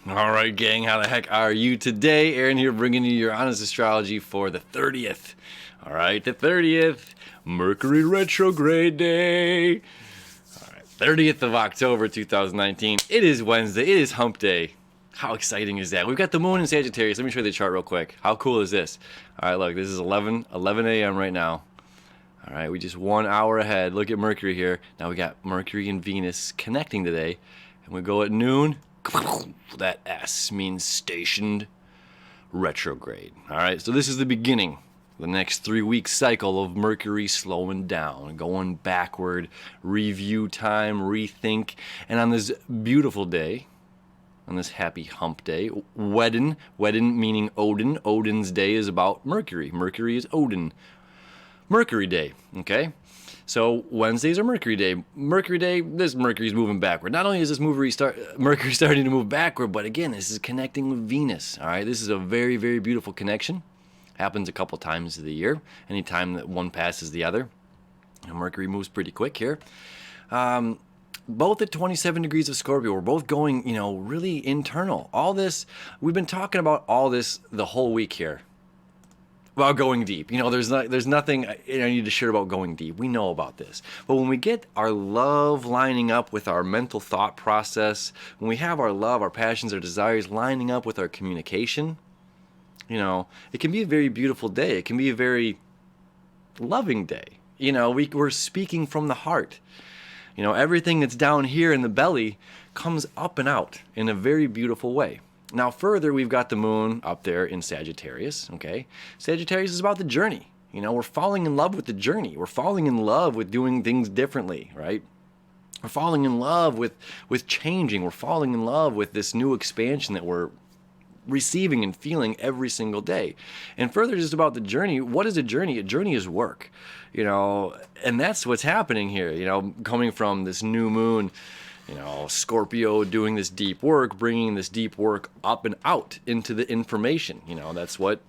All right, gang, how the heck are you today? Aaron here bringing you your honest astrology for the 30th. All right, the 30th, Mercury retrograde day. All right, 30th of October 2019. It is Wednesday. It is hump day. How exciting is that? We've got the moon in Sagittarius. Let me show you the chart real quick. How cool is this? All right, look, this is 11 a.m. right now. All right, we just 1 hour ahead. Look at Mercury here. Now we got Mercury and Venus connecting today. And we go at noon. That S means stationed retrograde. All right, so this is the beginning, the next 3-week cycle of Mercury slowing down, going backward, review time, rethink. And on this beautiful day, on this happy hump day, Wedden meaning Odin. Odin's day is about Mercury. Mercury is Odin. Mercury day, okay? So Wednesdays are Mercury day. Mercury day, this Mercury's moving backward. Not only is this Mercury starting to move backward, but again, this is connecting with Venus, all right? This is a very, very beautiful connection. Happens a couple times of the year. Anytime that one passes the other. Mercury moves pretty quick here. Both at 27 degrees of Scorpio, we're both going, really internal. All this, we've been talking about all this the whole week here. About going deep. There's nothing I need to share about going deep. We know about this. But when we get our love lining up with our mental thought process, when we have our love, our passions, our desires lining up with our communication, it can be a very beautiful day. It can be a very loving day. We're speaking from the heart. Everything that's down here in the belly comes up and out in a very beautiful way. Now further, we've got the moon up there in Sagittarius, okay? Sagittarius is about the journey. We're falling in love with the journey. We're falling in love with doing things differently, right? We're falling in love with changing. We're falling in love with this new expansion that we're receiving and feeling every single day. And further, just about the journey, what is a journey? A journey is work, and that's what's happening here, coming from this new moon, Scorpio doing this deep work, bringing this deep work up and out into the information. That's what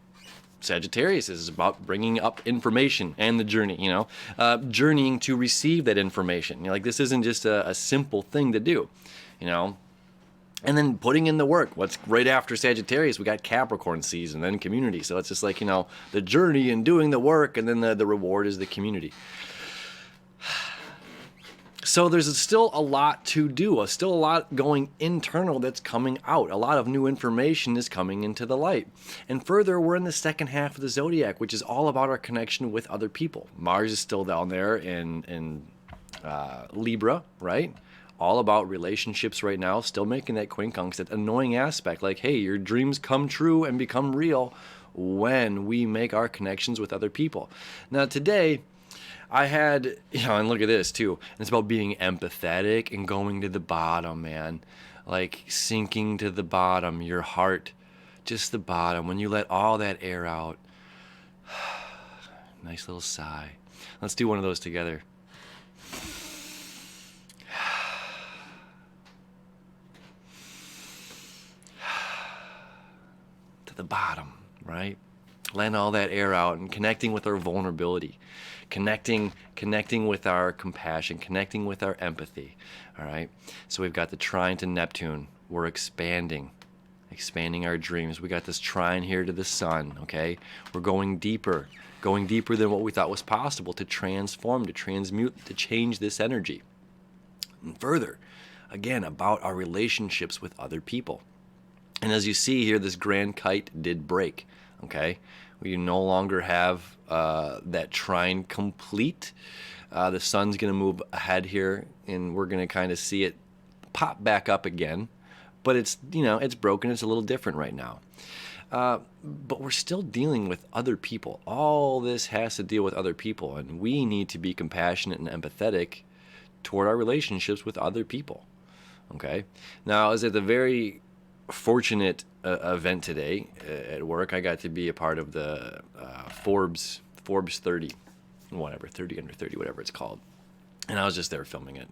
Sagittarius is about, bringing up information and the journey, journeying to receive that information. This isn't just a simple thing to do, and then putting in the work. What's right after Sagittarius? We got Capricorn season, then community. So it's just like, the journey and doing the work, and then the reward is the community. So there's still a lot to do, still a lot going internal that's coming out. A lot of new information is coming into the light. And further, we're in the second half of the zodiac, which is all about our connection with other people. Mars is still down there in Libra, right? All about relationships right now, still making that quincunx, that annoying aspect. Like, hey, your dreams come true and become real when we make our connections with other people. Now today, I had, and look at this too. It's about being empathetic and going to the bottom, man. Like sinking to the bottom, your heart, just the bottom. When you let all that air out, nice little sigh. Let's do one of those together. To the bottom, right? Letting all that air out and connecting with our vulnerability. Connecting with our compassion, connecting with our empathy, all right? So we've got the trine to Neptune. We're expanding our dreams. We got this trine here to the sun, okay? We're going deeper than what we thought was possible to transform, to transmute, to change this energy. And further, again, about our relationships with other people. And as you see here, this grand kite did break, okay? We no longer have that trine complete. The sun's going to move ahead here, and we're going to kind of see it pop back up again. But it's, it's broken. It's a little different right now. But we're still dealing with other people. All this has to deal with other people, and we need to be compassionate and empathetic toward our relationships with other people. Okay? Now, I was at the very fortunate event today at work. I got to be a part of the Forbes 30, whatever, 30 under 30, whatever it's called. And I was just there filming it,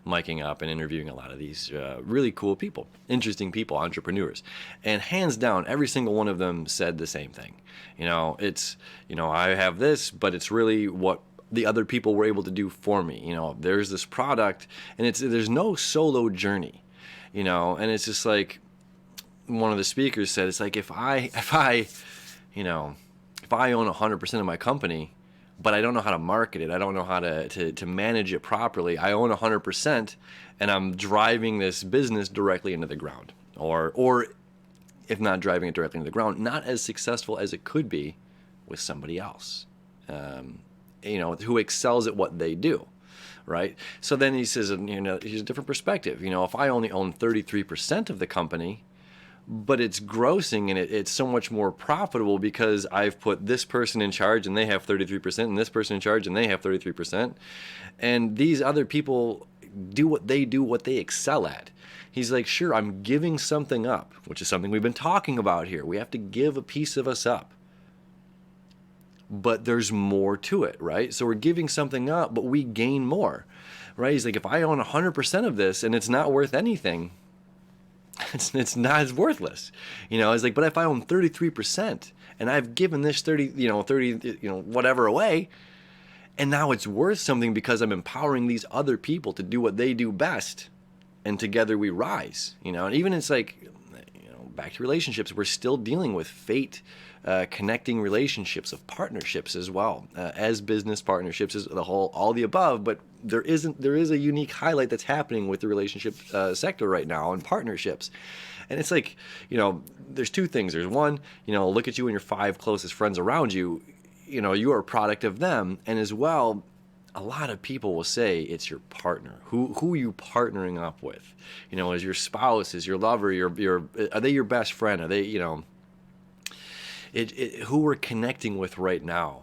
miking up and interviewing a lot of these really cool people, interesting people, entrepreneurs. And hands down, every single one of them said the same thing. It's, I have this, but it's really what the other people were able to do for me. There's this product, and there's no solo journey, and it's just like, one of the speakers said, it's like, you know, if I own 100% of my company, but I don't know how to market it, I don't know how to manage it properly, I own 100% and I'm driving this business directly into the ground, or if not driving it directly into the ground, not as successful as it could be with somebody else, who excels at what they do, right? So then he says, here's a different perspective. If I only own 33% of the company, but it's grossing and it's so much more profitable because I've put this person in charge and they have 33%, and this person in charge and they have 33%, and these other people do what they excel at. He's like, sure, I'm giving something up, which is something we've been talking about here. We have to give a piece of us up. But there's more to it, right? So we're giving something up, but we gain more, right? He's like, if I own 100% of this and it's not worth anything, it's not as worthless. He's like, but if I own 33% and I've given this 30 whatever away, and now it's worth something because I'm empowering these other people to do what they do best, and together we rise, and even it's like, back to relationships, we're still dealing with fate, connecting relationships of partnerships as well, as business partnerships as the whole, all the above. But there is a unique highlight that's happening with the relationship sector right now and partnerships. And it's like, there's two things. There's one, look at you and your 5 closest friends around you, you are a product of them. And as well, a lot of people will say it's your partner. Who are you partnering up with? Is your spouse, is your lover, are they your best friend? Are they, who we're connecting with right now?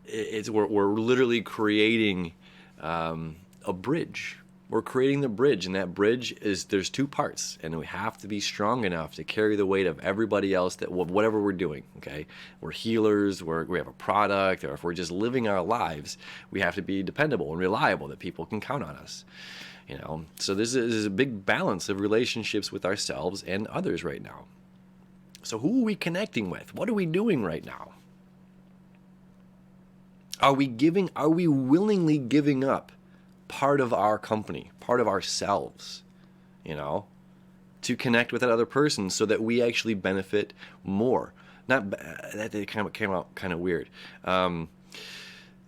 We're literally creating a bridge. We're creating the bridge, and that bridge there's 2 parts, and we have to be strong enough to carry the weight of everybody else that whatever we're doing. Okay, we're healers. We have a product, or if we're just living our lives, we have to be dependable and reliable, that people can count on us. So this is a big balance of relationships with ourselves and others right now. So who are we connecting with? What are we doing right now? Are we willingly giving up part of our company, part of ourselves, to connect with that other person so that we actually benefit more? That came out kind of weird.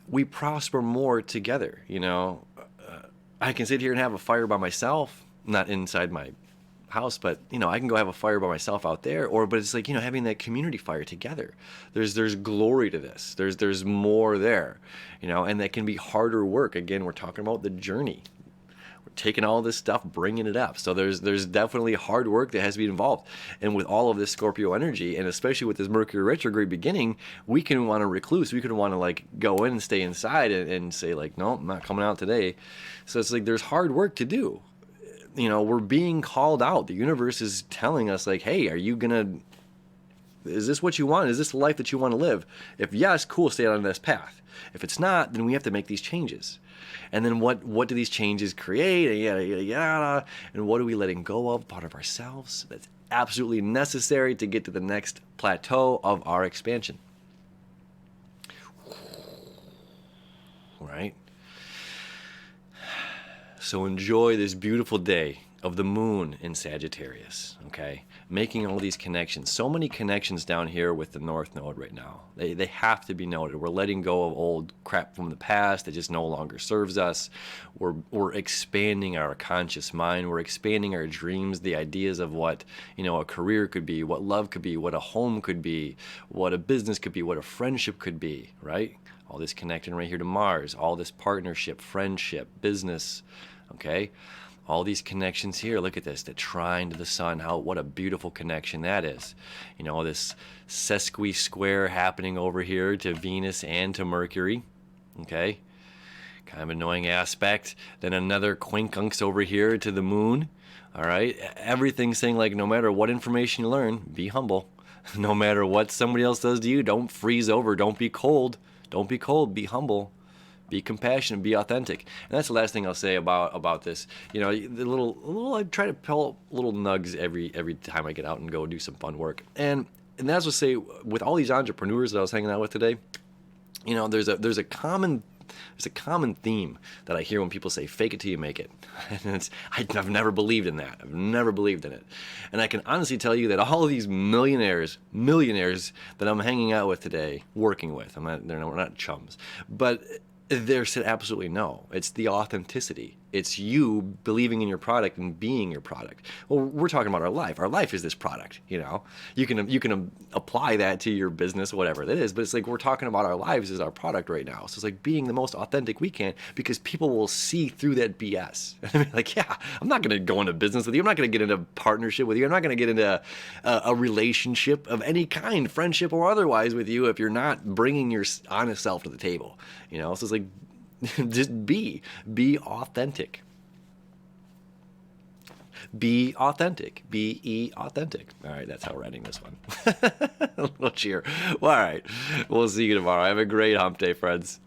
We prosper more together, I can sit here and have a fire by myself, not inside my house, but I can go have a fire by myself out there, but it's like, having that community fire together. There's glory to this. There's more there, and that can be harder work. Again, we're talking about the journey. We're taking all this stuff, bringing it up. So there's definitely hard work that has to be involved. And with all of this Scorpio energy, and especially with this Mercury retrograde beginning, we can want to recluse. We can want to go in and stay inside and say no, I'm not coming out today. So it's like there's hard work to do. We're being called out. The universe is telling us hey, is this what you want? Is this the life that you want to live? If yes, cool, stay on this path. If it's not, then we have to make these changes. And then what do these changes create? And yada, yada, yada. And what are we letting go of? Part of ourselves that's absolutely necessary to get to the next plateau of our expansion. Right? So enjoy this beautiful day of the moon in Sagittarius, okay? Making all these connections. So many connections down here with the North Node right now. They have to be noted. We're letting go of old crap from the past that just no longer serves us. We're expanding our conscious mind. We're expanding our dreams, the ideas of what, a career could be, what love could be, what a home could be, what a business could be, what a friendship could be, right? All this connecting right here to Mars, all this partnership, friendship, business, okay? All these connections here, look at this, the trine to the sun, what a beautiful connection that is. This sesqui square happening over here to Venus and to Mercury, okay? Kind of annoying aspect. Then another quincunx over here to the moon, all right? Everything's saying no matter what information you learn, be humble. No matter what somebody else does to you, don't freeze over, don't be cold. Don't be cold, be humble. Be compassionate, be authentic. And that's the last thing I'll say about this. The I try to pull little nugs every time I get out and go do some fun work. And that's what I say with all these entrepreneurs that I was hanging out with today. There's a common There's a common theme that I hear when people say, fake it till you make it. And I've never believed in that. I've never believed in it. And I can honestly tell you that all of these millionaires that I'm hanging out with today, working with, we're not chums, but they're said absolutely no. It's the authenticity. It's you believing in your product and being your product. Well, we're talking about our life. Our life is this product, you know. You can apply that to your business, whatever it is, but it's like we're talking about our lives as our product right now. So it's like being the most authentic we can, because people will see through that BS. I mean, like, yeah, I'm not going to go into business with you. I'm not going to get into partnership with you. I'm not going to get into a relationship of any kind, friendship or otherwise, with you if you're not bringing your honest self to the table, you know. So it's like, just be authentic. Be authentic. Be authentic. All right, that's how we're ending this one. A little cheer. Well, all right, we'll see you tomorrow. Have a great hump day, friends.